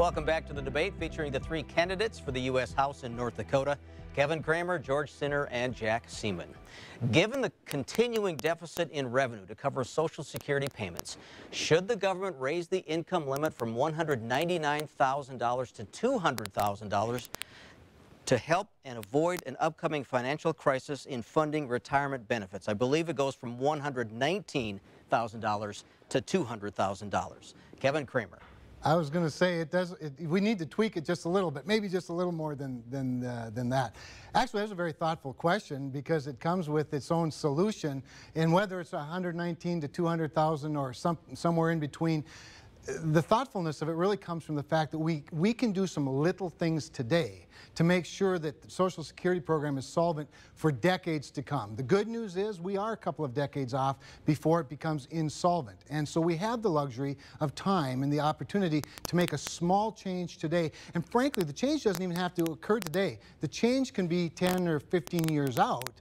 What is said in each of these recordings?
Welcome back to the debate featuring the three candidates for the U.S. House in North Dakota, Kevin Cramer, George Sinner, and Jack Seaman. Given the continuing deficit in revenue to cover Social Security payments, should the government raise the income limit from $199,000 to $200,000 to help and avoid an upcoming financial crisis in funding retirement benefits? I believe it goes from $119,000 to $200,000. Kevin Cramer. I was going to say we need to tweak it just a little bit, maybe just a little more than that. Actually, that's a very thoughtful question because it comes with its own solution, and whether it's 119 to 200,000 or somewhere in between, the thoughtfulness of it really comes from the fact that we can do some little things today to make sure that the Social Security program is solvent for decades to come. The good news is we are a couple of decades off before it becomes insolvent. And so we have the luxury of time and the opportunity to make a small change today. And frankly, the change doesn't even have to occur today. The change can be 10 or 15 years out,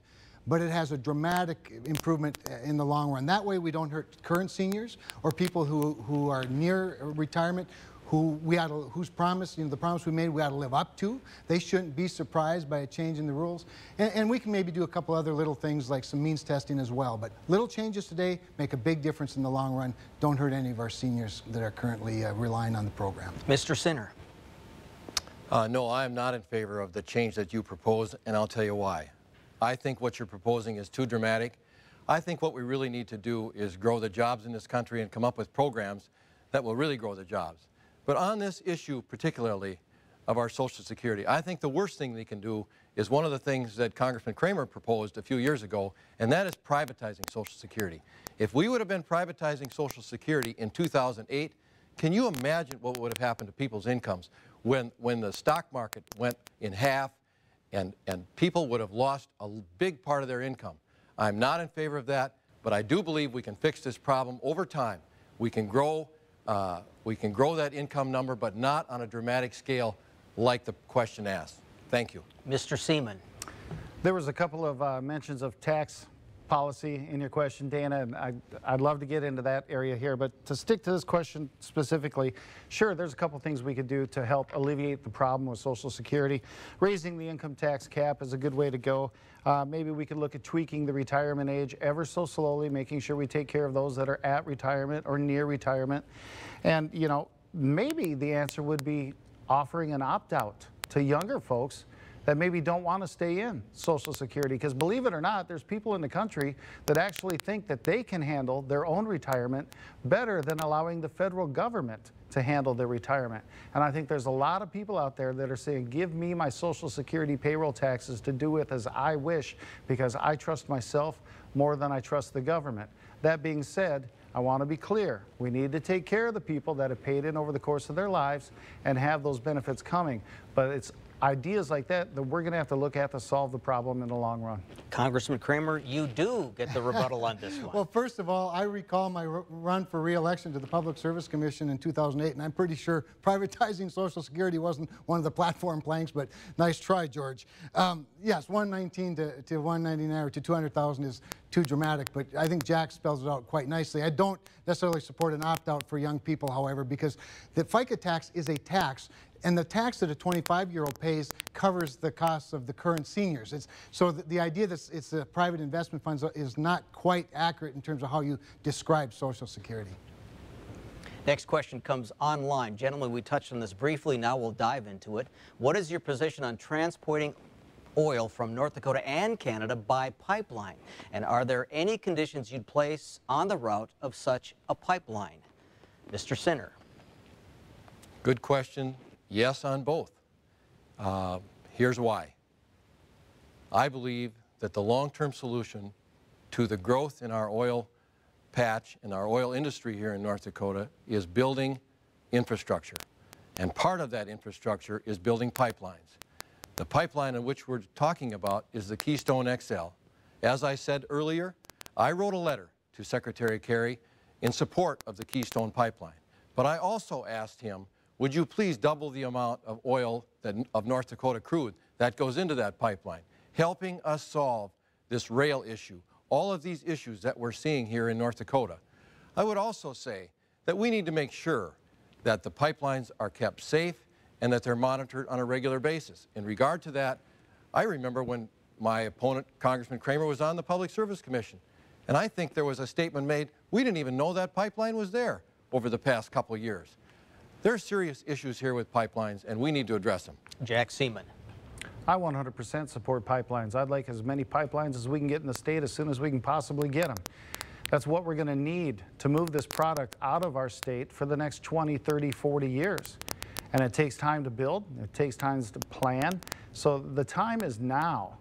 but it has a dramatic improvement in the long run. That way we don't hurt current seniors or people who are near retirement, whose promise, the promise we made, we ought to live up to. They shouldn't be surprised by a change in the rules. And we can maybe do a couple other little things like some means testing as well. But little changes today make a big difference in the long run. Don't hurt any of our seniors that are currently relying on the program. Mr. Sinner. No, I am not in favor of the change that you propose, and I'll tell you why. I think what you're proposing is too dramatic. I think what we really need to do is grow the jobs in this country and come up with programs that will really grow the jobs. But on this issue particularly of our Social Security, I think the worst thing they can do is one of the things that Congressman Cramer proposed a few years ago, and that is privatizing Social Security. If we would have been privatizing Social Security in 2008, can you imagine what would have happened to people's incomes when the stock market went in half and people would have lost a big part of their income? I'm not in favor of that, but I do believe we can fix this problem over time. We can grow that income number, but not on a dramatic scale like the question asked. Thank you. Mr. Seaman. There was a couple of mentions of tax policy in your question, Dana, and I'd love to get into that area here, but to stick to this question specifically, sure, there's a couple things we could do to help alleviate the problem with Social Security. Raising the income tax cap is a good way to go. Maybe we could look at tweaking the retirement age ever so slowly, making sure we take care of those that are at retirement or near retirement. And, you know, maybe the answer would be offering an opt-out to younger folks that maybe don't want to stay in Social Security, because believe it or not, there's people in the country that actually think that they can handle their own retirement better than allowing the federal government to handle their retirement. And I think there's a lot of people out there that are saying, give me my Social Security payroll taxes to do with as I wish, because I trust myself more than I trust the government. That being said, I want to be clear. We need to take care of the people that have paid in over the course of their lives and have those benefits coming. But it's ideas like that that we're going to have to look at to solve the problem in the long run. Congressman Cramer, you do get the rebuttal on this one. Well, first of all, I recall my run for re-election to the Public Service Commission in 2008, and I'm pretty sure privatizing Social Security wasn't one of the platform planks, but nice try, George. Yes, 119 to 199 or to 200,000 is too dramatic, but I think Jack spells it out quite nicely. I don't necessarily support an opt-out for young people, however, because the FICA tax is a tax, and the tax that a 25-year-old pays covers the costs of the current seniors. So the idea that it's a private investment funds is not quite accurate in terms of how you describe Social Security. Next question comes online. Gentlemen, we touched on this briefly. Now we'll dive into it. What is your position on transporting oil from North Dakota and Canada by pipeline? And are there any conditions you'd place on the route of such a pipeline? Mr. Sinner. Good question. Yes on both. Here's why. I believe that the long-term solution to the growth in our oil patch and our oil industry here in North Dakota is building infrastructure. And part of that infrastructure is building pipelines. The pipeline in which we're talking about is the Keystone XL. As I said earlier, I wrote a letter to Secretary Kerry in support of the Keystone pipeline. But I also asked him, would you please double the amount of oil of North Dakota crude that goes into that pipeline, helping us solve this rail issue, all of these issues that we're seeing here in North Dakota. I would also say that we need to make sure that the pipelines are kept safe and that they're monitored on a regular basis. In regard to that, I remember when my opponent, Congressman Cramer, was on the Public Service Commission, and I think there was a statement made, we didn't even know that pipeline was there over the past couple of years. There are serious issues here with pipelines, and we need to address them. Jack Seaman. I 100% support pipelines. I'd like as many pipelines as we can get in the state as soon as we can possibly get them. That's what we're going to need to move this product out of our state for the next 20, 30, 40 years. And it takes time to build, it takes time to plan. So the time is now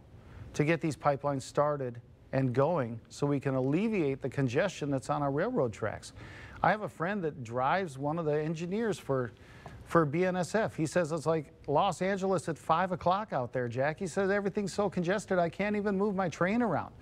to get these pipelines started and going so we can alleviate the congestion that's on our railroad tracks. I have a friend that drives one of the engineers for BNSF. He says it's like Los Angeles at 5 o'clock out there, Jack. He says everything's so congested I can't even move my train around.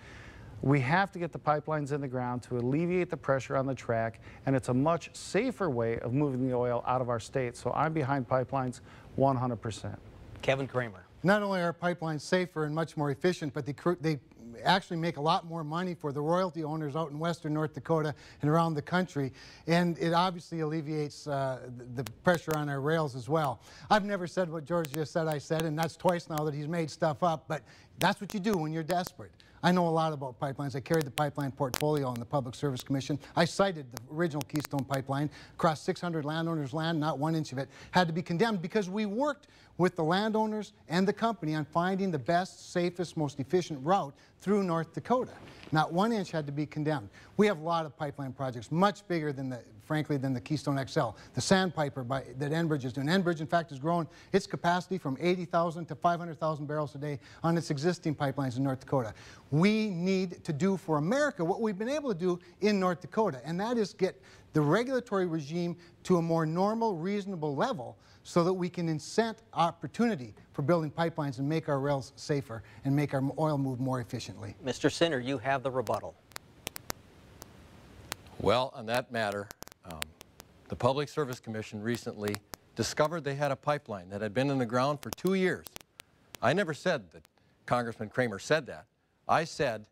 We have to get the pipelines in the ground to alleviate the pressure on the track, and it's a much safer way of moving the oil out of our state. So I'm behind pipelines 100%. Kevin Cramer. Not only are pipelines safer and much more efficient, but they actually make a lot more money for the royalty owners out in western North Dakota and around the country, and it obviously alleviates the pressure on our rails as well. I've never said what George just said I said, and that's twice now that he's made stuff up, but that's what you do when you're desperate. I know a lot about pipelines. I carried the pipeline portfolio on the Public Service Commission. I cited the original Keystone Pipeline. Across 600 landowners' land, not 1 inch of it had to be condemned because we worked with the landowners and the company on finding the best, safest, most efficient route through North Dakota. Not 1 inch had to be condemned. We have a lot of pipeline projects, much bigger than frankly, than the Keystone XL. The Sandpiper that Enbridge is doing. Enbridge, in fact, has grown its capacity from 80,000 to 500,000 barrels a day on its existing pipelines in North Dakota. We need to do for America what we've been able to do in North Dakota, and that is get the regulatory regime to a more normal, reasonable level so that we can incent opportunity for building pipelines and make our rails safer and make our oil move more efficiently. Mr. Sinner, you have the rebuttal. Well, on that matter, the Public Service Commission recently discovered they had a pipeline that had been in the ground for 2 years. I never said that Congressman Cramer said that. I said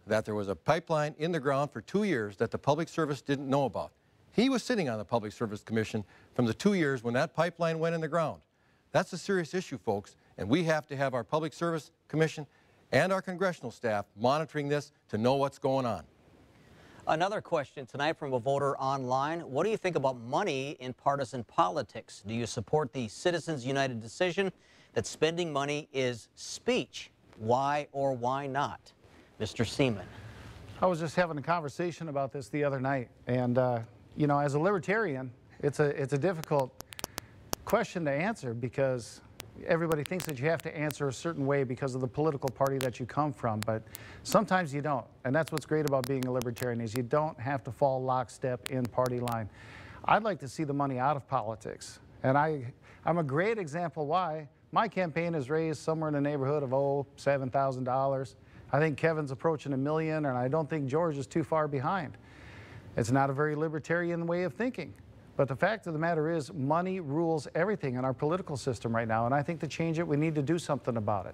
that there was a pipeline in the ground for 2 years that the Public Service didn't know about. He was sitting on the Public Service Commission from the 2 years when that pipeline went in the ground. That's a serious issue, folks, and we have to have our Public Service Commission and our congressional staff monitoring this to know what's going on. Another question tonight from a voter online. What do you think about money in partisan politics? Do you support the Citizens United decision that spending money is speech? Why or why not? Mr. Seaman. I was just having a conversation about this the other night, and you know, as a libertarian, it's a difficult question to answer because everybody thinks that you have to answer a certain way because of the political party that you come from, but sometimes you don't. And that's what's great about being a libertarian is you don't have to fall lockstep in party line. I'd like to see the money out of politics. And I'm a great example why. My campaign has raised somewhere in the neighborhood of, $7,000. I think Kevin's approaching $1 million, and I don't think George is too far behind. It's not a very libertarian way of thinking. But the fact of the matter is money rules everything in our political system right now, and I think to change it, we need to do something about it.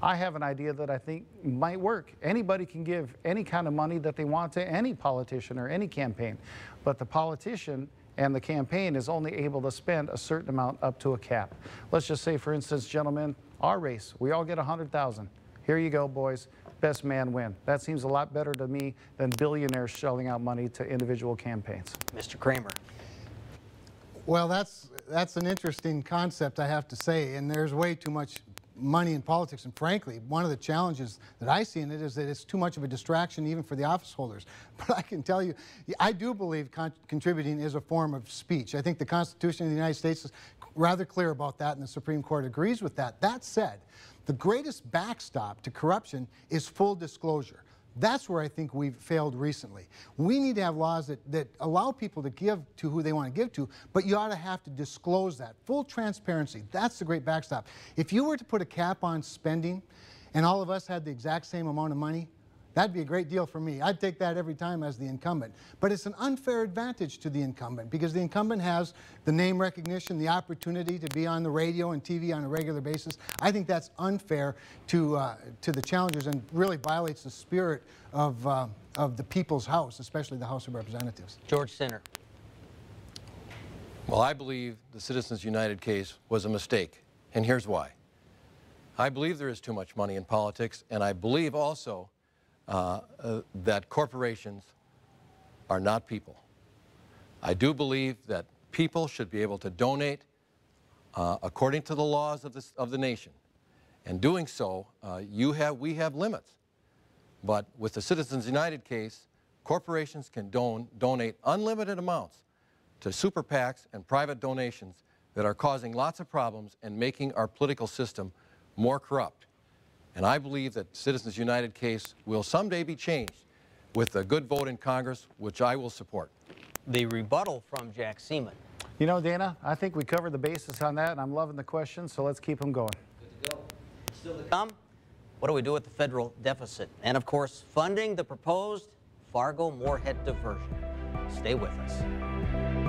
I have an idea that I think might work. Anybody can give any kind of money that they want to any politician or any campaign, but the politician and the campaign is only able to spend a certain amount up to a cap. Let's just say, for instance, gentlemen, our race, we all get 100,000. Here you go, boys. Best man win. That seems a lot better to me than billionaires shelling out money to individual campaigns. Mr. Cramer. Well, that's an interesting concept, I have to say, and there's way too much money in politics, and frankly, one of the challenges that I see in it is that it's too much of a distraction even for the office holders. But I can tell you, I do believe contributing is a form of speech. I think the Constitution of the United States is rather clear about that, and the Supreme Court agrees with that. That said, the greatest backstop to corruption is full disclosure. That's where I think we've failed recently. We need to have laws that allow people to give to who they want to give to, but you ought to have to disclose that. Full transparency, that's the great backstop. If you were to put a cap on spending and all of us had the exact same amount of money, that'd be a great deal for me. I'd take that every time as the incumbent. But it's an unfair advantage to the incumbent because the incumbent has the name recognition, the opportunity to be on the radio and TV on a regular basis. I think that's unfair to the challengers and really violates the spirit of the people's house, especially the House of Representatives. George Sinner. Well, I believe the Citizens United case was a mistake, and here's why. I believe there is too much money in politics, and I believe also that corporations are not people. I do believe that people should be able to donate according to the laws of the nation. And doing so, we have limits. But with the Citizens United case, corporations can donate unlimited amounts to super PACs and private donations that are causing lots of problems and making our political system more corrupt. And I believe that Citizens United case will someday be changed with a good vote in Congress, which I will support. The rebuttal from Jack Seaman. You know, Dana, I think we covered the basis on that, and I'm loving the questions, so let's keep them going. Good to go. Still to come, what do we do with the federal deficit? And of course, funding the proposed Fargo-Moorhead diversion. Stay with us.